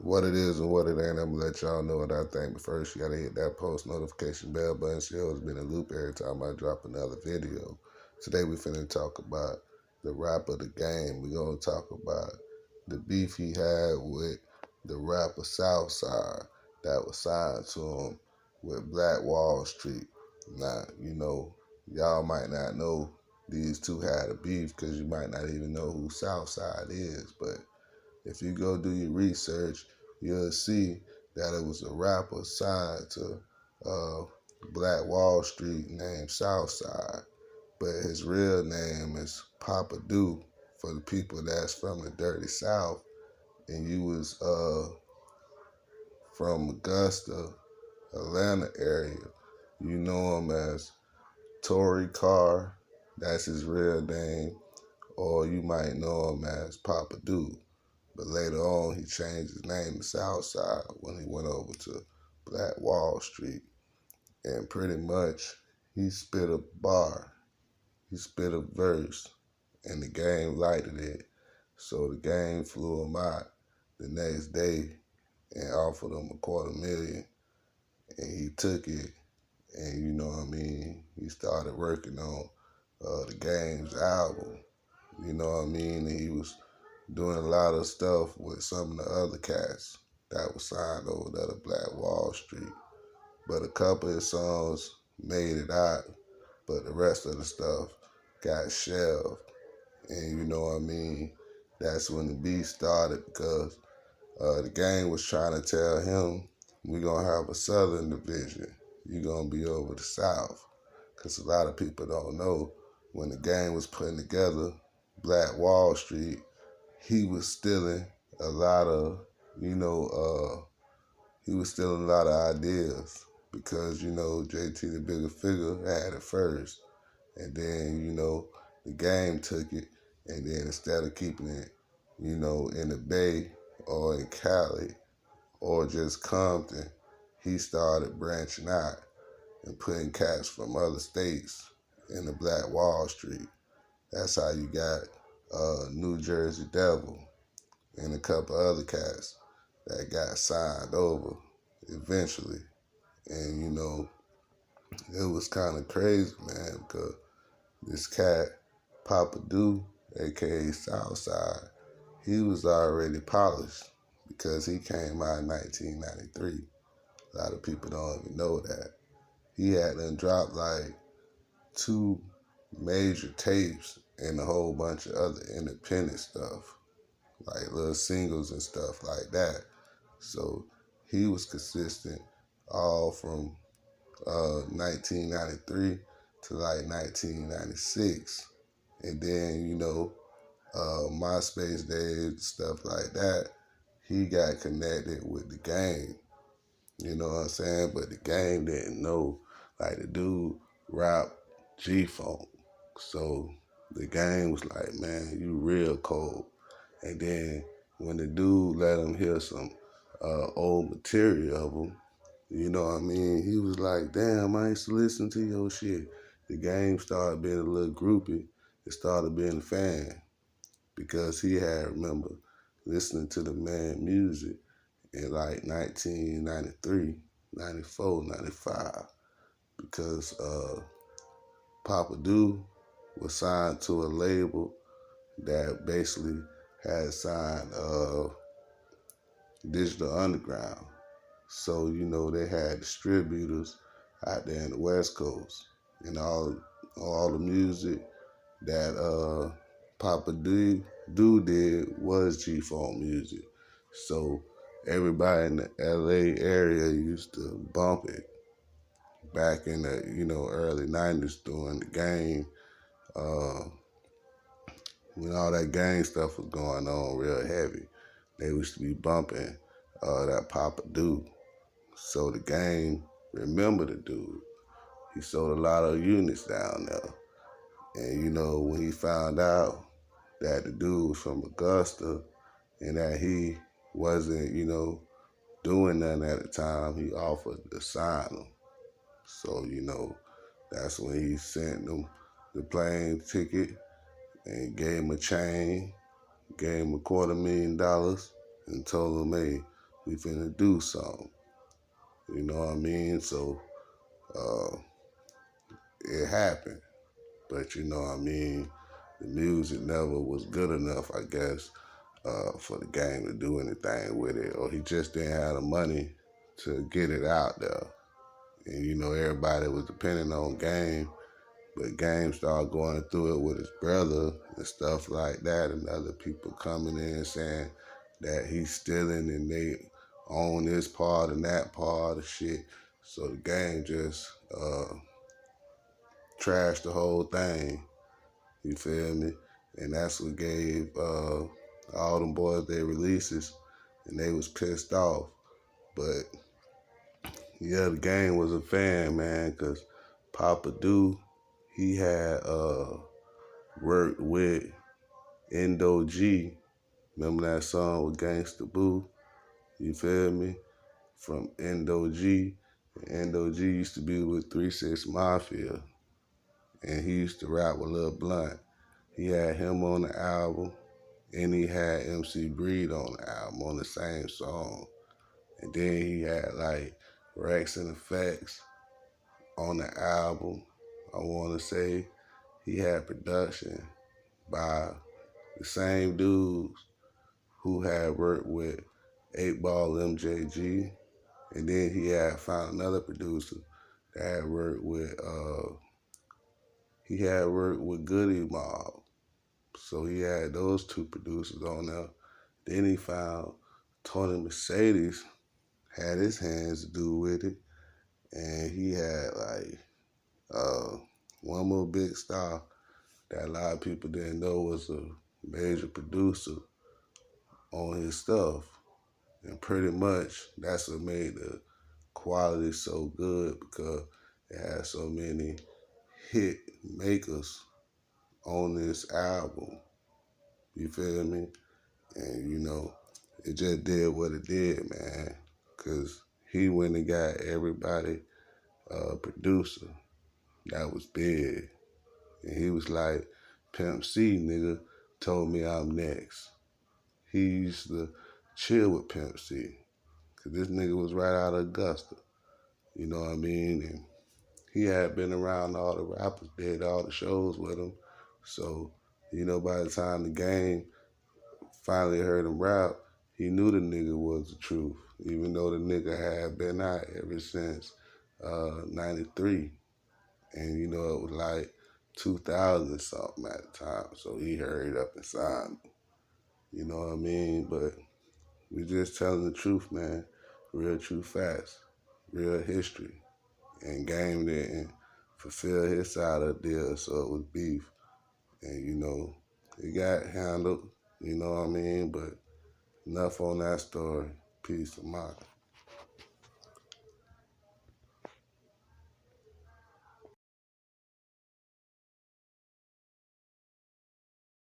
what it is and what it ain't. I'm gonna let y'all know what I think. But first, you gotta hit that post notification bell button so you'll be in a loop every time I drop another video. Today we finna talk about the rapper The Game. We gonna talk about the beef he had with the rapper Southside that was signed to him with Black Wall Street. Now, y'all might not know these two had a beef because you might not even know who Southside is, but if you go do your research, you'll see that it was a rapper signed to Black Wall Street named Southside, but his real name is Papa Do for the people that's from the Dirty South, and you was from Augusta, Atlanta area. You know him as Tory Carr, that's his real name, or you might know him as Papa Do. But later on, he changed his name to Southside when he went over to Black Wall Street. And pretty much, he spit a bar, he spit a verse, and the game lighted it. So the game flew him out the next day and offered him $250,000. And he took it, and he started working on the game's album. And he was doing a lot of stuff with some of the other cats that was signed over there to Black Wall Street. But a couple of his songs made it out, but the rest of the stuff got shelved. And that's when the beef started because the gang was trying to tell him, we're going to have a Southern division. You're going to be over the South. Because a lot of people don't know, when the gang was putting together Black Wall Street, he was stealing a lot of, he was stealing a lot of ideas because, JT the Bigger Figure had it first. And then, the game took it. And then instead of keeping it, in the Bay or in Cali or just Compton, he started branching out and putting cats from other states in the Black Wall Street. That's how you got New Jersey Devil and a couple other cats that got signed over eventually. And, it was kind of crazy, man, because this cat, Papa Do, a.k.a. Southside, he was already polished because he came out in 1993. A lot of people don't even know that. He had done dropped like 2 major tapes and a whole bunch of other independent stuff, like little singles and stuff like that. So he was consistent all from 1993 to like 1996. And then, MySpace days, stuff like that, he got connected with the game. You know what I'm saying? But the game didn't know, like the dude rap G-Funk. So the game was like, man, you real cold. And then when the dude let him hear some old material of him, he was like, damn, I used to listen to your shit. The game started being a little groupie. It started being a fan because he had, remember, listening to the man music in like 1993, 94, 95, because Papa Do was signed to a label that basically had signed Digital Underground. So, they had distributors out there in the West Coast. And all the music that Papa Do did was G-Funk music. So everybody in the LA area used to bump it back in the, early 90s during the game. When all that gang stuff was going on real heavy, they used to be bumping that Papa Do. So the gang remembered the dude. He sold a lot of units down there. And, when he found out that the dude was from Augusta and that he wasn't, doing nothing at the time, he offered to sign him. So, that's when he sent him the plane ticket and gave him a chain, gave him $250,000 and told him, hey, We finna do something. You know what I mean? So uh, it happened. But you know what I mean? The music never was good enough, I guess, for the game to do anything with it. Or he just didn't have the money to get it out there. And you know, everybody was depending on Game, but Game started going through it with his brother and stuff like that, and other people coming in saying that he's stealing and they own this part and that part of shit. So the Game just trashed the whole thing. You feel me? And that's what gave all them boys their releases, and they was pissed off. But yeah, the Game was a fan, man, because Papa Do, he had worked with Endo G. Remember that song with Gangsta Boo? You feel me? From Endo G. Endo G used to be with 3 6 Mafia, and he used to rap with Lil Blunt. He had him on the album, and he had MC Breed on the album on the same song. And then he had like Rex and Effects on the album. I want to say he had production by the same dudes who had worked with 8 Ball MJG. And then he had found another producer that had worked with Goody Mob. So he had those 2 producers on there. Then he found Tony Mercedes had his hands to do with it. And he had like one more big star that a lot of people didn't know was a major producer on his stuff. And pretty much that's what made the quality so good, because it had so many hit makers on this album. You feel me? And you know, it just did what it did, man. Cause he went and got everybody a producer that was big. And he was like, Pimp C, nigga, told me I'm next. He used to chill with Pimp C. Cause this nigga was right out of Augusta. You know what I mean? And he had been around all the rappers, did all the shows with him. So, you know, by the time the Game finally heard him rap, he knew the nigga was the truth, even though the nigga had been out ever since 93. And, you know, it was like 2000 something at the time. So he hurried up and signed him. You know what I mean? But we just telling the truth, man. Real true facts. Real history. And Game didn't fulfill his side of the deal, so it was beef. And, you know, it got handled, you know what I mean? But enough on that story. Peace of mind.